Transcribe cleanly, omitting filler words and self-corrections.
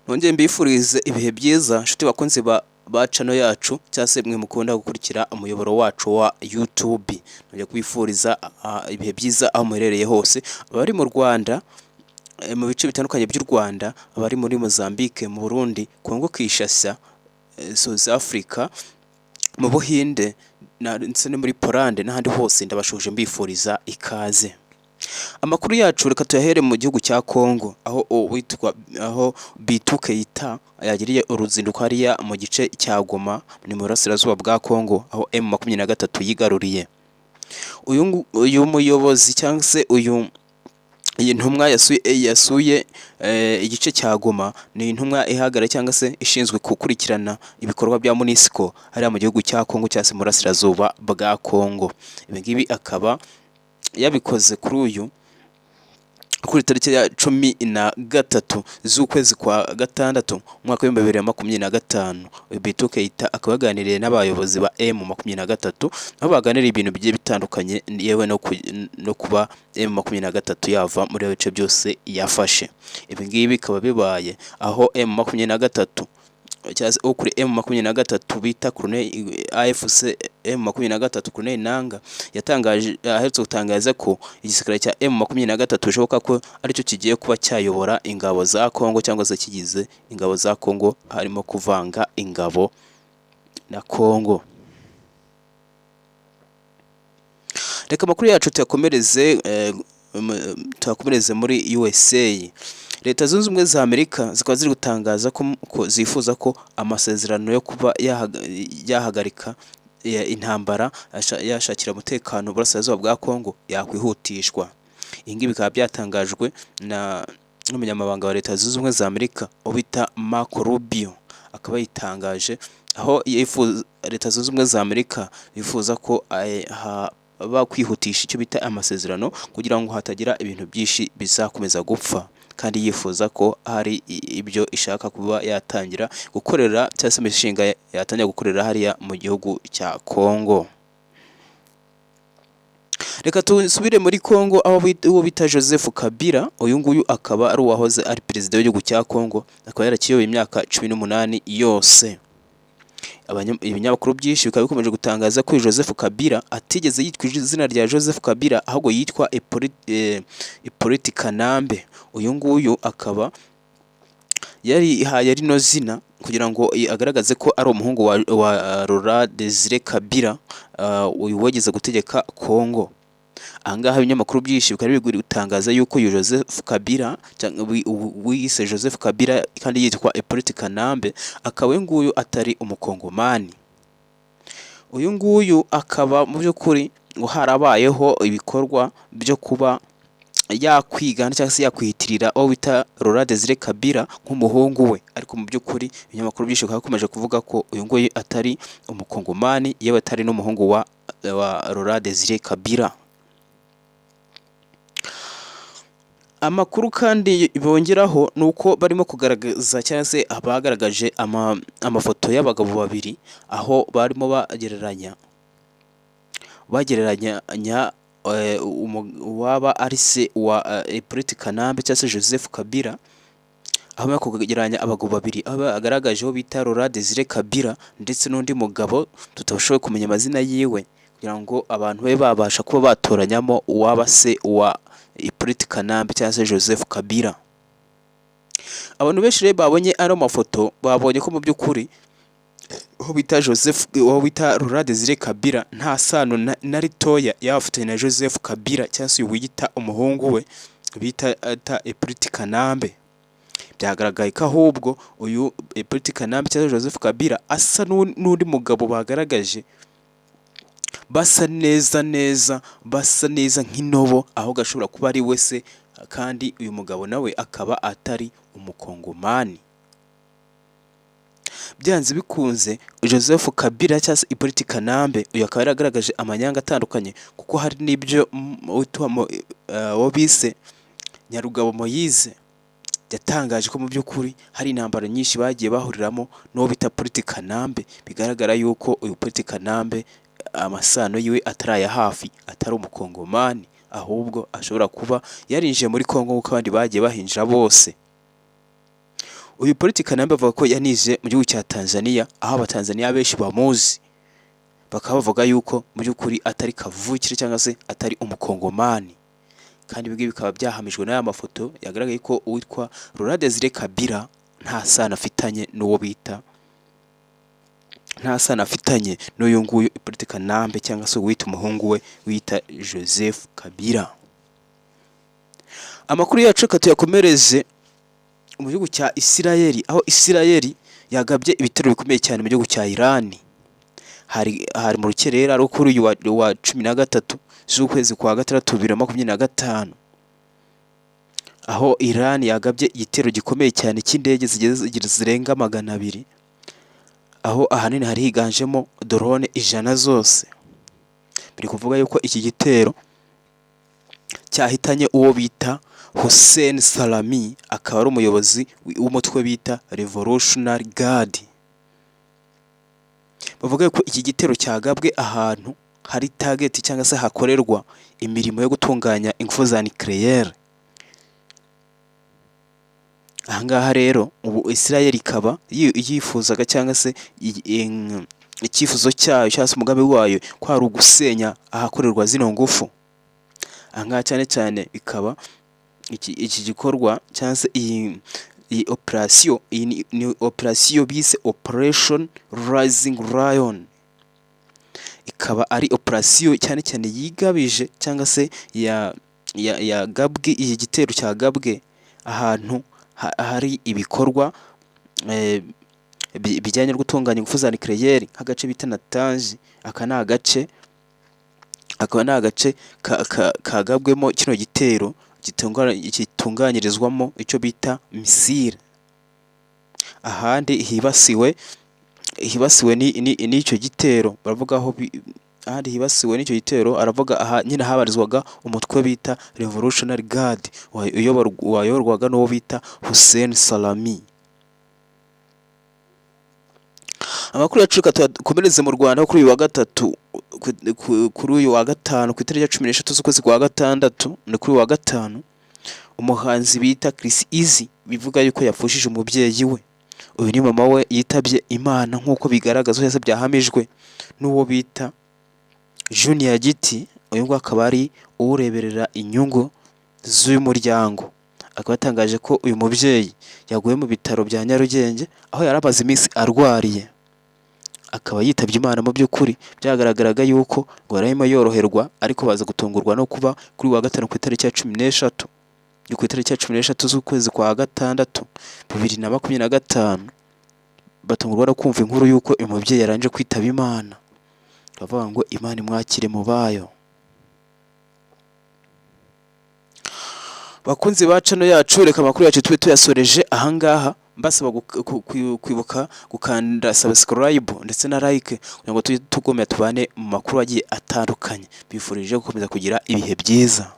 nongeye mbifurize ibihe byiza nshuti bakunzi ba channel yacu cyangwa se mwe mukunda gukurikira umuyoboro wacu wa YouTube. Nongeye kubifuriza ibihe byiza aho muherereye hose, abari mu Rwanda, mu bice bitandukanye by'u Rwanda, abari muri Mozambique, mu Burundi, Congo Kinshasa, South Africa, mu Buhinde ndetse no muri Poland n'ahandi hose, ndabashuje mbifuriza ikaze. Amakuru yacu reka tuyahere mu gihugu cya Congo, aho Bintou Keita yagiriye uruzinduko hariya mu gice cya Goma ni mu burasirazuba bwa Congo, aho M23 yigaruriye. Uyu muyobozi cyangwa se iyi ntumwa yasuye igice cya Goma, ni intumwa ihagarara cyangwa se ishinzwe gukurikirana ibikorwa bya MONUSCO hariya mu gihugu cya Congo cyangwa se mu burasirazuba bwa Congo. Ibi ngibi akaba yabikoze kuri tariki ya 13 z'ukwezi kwa gatandatu umwaka wa 2025. Bintou Keita akaba yaganiriye n'abayobozi ba M23, aho baganiriye ibintu bigiye bitandukanye, yewe no kuba M23 yava muri bice byose yafashe. Ibi ngibi bikaba bibaye aho M23 cyase kuri M23 bita AFC M23 Colonel Nanga aherutse gutangaza ko igisirikare cya M23 bishoboka ko aricyo kigiye kuba cyayobora ingabo za Congo cyangwa se kigize ingabo za Congo, harimo kuvanga ingabo na Congo. Reka makuru yacu tuyakomereze muri USA. Leta Zunze Ubumwe za Amerika zikaba ziri gutangaza ko zifuza ko amasezerano yo kuba yahagarika intambara yashakira umutekano burasirazuba bwa Congo yakwihutishwa. Ibi ngibi bikaba byatangajwe n'umunyamabanga wa Leta Zunze Ubumwe za Amerika ubita Marco Rubio, akaba yitangaje aho Leta Zunze Ubumwe za Amerika bifuza ko bakwihutisha icyo bita amasezerano kugira ngo hatagira ibintu byinshi bizakomeza gupfa, kandi yifuza ko hari ibyo ishaka kuba yatangira gukorera cyangwa se imishinga yatangira gukorera hariya mu gihugu cya Congo. Reka tusubire muri Congo, aho uwo bita Joseph Kabila. Uyu nguyu akaba ari uwahoze ari perezida w'igihugu cya Congo, akaba yarakiyoboye imyaka 18 yose. Ibinyamakuru byinshi bikaba bikomeje gutangaza ko Joseph Kabila atigeze yitwa izina rya Joseph Kabila, ahubwo yitwa Hippolyte Kanambe. Uyu nguyu akaba yari no zina kugira ngo agaragaze ko ari umuhungu wa Laurent Désiré Kabila, uyu wageze gutegeka Congo. Ahangaha ibinyamakuru byinshi bikaba biri gutangaza yuko Joseph Kabila wiyise Joseph Kabila kandi yitwa Hippolyte Kanambe, akaba uyu nguyu atari umukongomani. Uyu nguyu akaba mu by'ukuri ngo harabayeho ibikorwa byo kuba yakwigana cyangwa se yakwihitirira aho bita Laurent Désiré Kabila nk'umuhungu we, ariko mu by'ukuri ibinyamakuru byinshi bikaba bikomeje kuvuga ko uyu nguyu atari umukongomani, yewe atari n'umuhungu wa Laurent Désiré Kabila. Amakuru kandi bongeraho nuko barimo kugaragaza cyangwa se abagaragaje amafoto y'abagabo babiri, aho barimo bagereranya waba ari se wa Hippolyte Kanambe cyangwa se Joseph Kabila, aho barimo kugereranya abagabo babiri, aho agaragaje aho bita Laurent Désiré Kabila ndetse n'undi mugabo tutabashoboye kumenya amazina yiwe, kugira ngo abantu babe babasha kuba batoranyamo uwaba se wa Hippolyte Kanambe cyangwa se Joseph Kabila. Abantu benshi rero babonye ano mafoto babonye ko mu by'ukuri aho bita Laurent Désiré Kabila nta sano na ritoya yafatanye na Joseph Kabila cyangwa se wiyita umuhungu we bita Hippolyte Kanambe. Byagaragaye ko ahubwo uyu Hippolyte Kanambe cyangwa Joseph Kabila asa n'undi mugabo bagaragaje basa neza nk'inobo, aho gashobora kuba ari we se, kandi uyu mugabo nawe akaba atari umukongomani. Byanze bikunze Joseph Kabila cyangwa se Hippolyte Kanambe uyu akaba yaragaragaje amanyanga atandukanye, kuko hari n'ibyo wo bise Nyarugabo Moise yatangaje ko mu by'ukuri hari intambara nyinshi bagiye bahuriramo n'uwo bita Hippolyte Kanambe. Bigaragara yuko uyu Hippolyte Kanambe amasano yiwe atari aya hafi, atari umukongomani, ahubwo ashobora kuba yarinjiye muri Congo nk'uko abandi bagiye bahinjira bose. uyu Paul Kanambe bavuga ko yanije mu gihugu cya Tanzania, aho abatanzania benshi bamuzi, bakaba bavuga yuko mu by'ukuri atari kavukire cyangwa se atari umukongomani, kandi ibyo bikaba byahamijwe n'aya mafoto yagaragaye ko uwitwa Laurent Desire Kabila nta sano afitanye n'uyu nguyu Paul Kanambe cyangwa se wita umuhungu we wita Joseph Kabila. Amakuru yacu tuyakomereze mu gihugu cya Isirayeli, aho Isirayeli yagabye ibitero bikomeye cyane mu gihugu cya Irani. Hari mu rukerera rwo kuri uyu wa 13 z'ukwezi kwa gatandatu 2025, aho Irani yagabye igitero gikomeye cyane cy'indege zirenga 200, aho ahanini hari higanjemo drone 100 zose. Biri kuvuga yuko iki gitero cyahitanye uwo bita Hussein Salami, akaba ari umuyobozi w'umutwe bita Revolutionary Guard. Bavuga ko iki gitero cyagabwe ahantu hari target cyangwa se hakorerwa imirimo yo gutunganya ingufu za nucleaire. Ahangaha rero ubu Israel ikaba yifuzaga cyangwa se icyifuzo cyayo cyangwa se umugambi wayo kwari ugusenya ahakorerwa zino ngufu. Ahangaha cyane cyane ikaba iki gikorwa cyangwa se iyi operation, ni operation bise Operation Rising Lion. Ikaba ari operation cyane cyane yigabije cyangwa se yagabwe, iyi gitero cyagabwe ahantu hari ibikorwa bijyanye no gutunganya ingufu za nucleaire nk'agace bita Natanz. Akaba ni agace kagabwemo kino gitero gitunganyirizwamo icyo bita misile. Ahandi hibasiwe n'icyo gitero baravuga aho ahandi hibasiwe n'icyo gitero aravuga aha nyine habarizwaga umutwe bita Revolutionary Guard wayoborwaga n'uwo bita Hussein Salami. Amakuru yacu tukomereze mu Rwanda kuri uyu wa gatatu, kuri uyu wa gatanu ku itariki ya 16 z'ukwezi kwa gatandatu, ni kuri uyu wa gatanu, umuhanzi bita Chris Easy bivuga yuko yapfushije umubyeyi we. Uyu ni mama we yitabye Imana nk'uko bigaragaza cyangwa byahamijwe n'uwo bita Junior Giti. Uyu ngo akaba ari ureberera inyungu z'uyu muryango. Akaba yatangaje ko uyu mubyeyi yaguye mu bitaro bya Nyarugenge aho yarabaze iminsi arwariye, akaba yitabye Imana. Mu by'ukuri byagaragaraga yuko ngo yarimo yoroherwa, ariko baza gutungurwa no kuba kuri wa gatanu ku itariki ya 16 z'ukwezi kwa gatandatu 2025 batungurwa no kumva inkuru yuko uyu mubyeyi yaranje kwitaba Imana. Bavuga ngo Imana imwakire mu bayo. Bakunzi ba channel yacu, reka amakuru yacu tube tuyasoreje ahangaha, mbasaba kwibuka gukanda subscribe ndetse na like kugira ngo tugomeye tubane mu makuru agiye atandukanye. Bifurije gukomeza kugira ibihe byiza.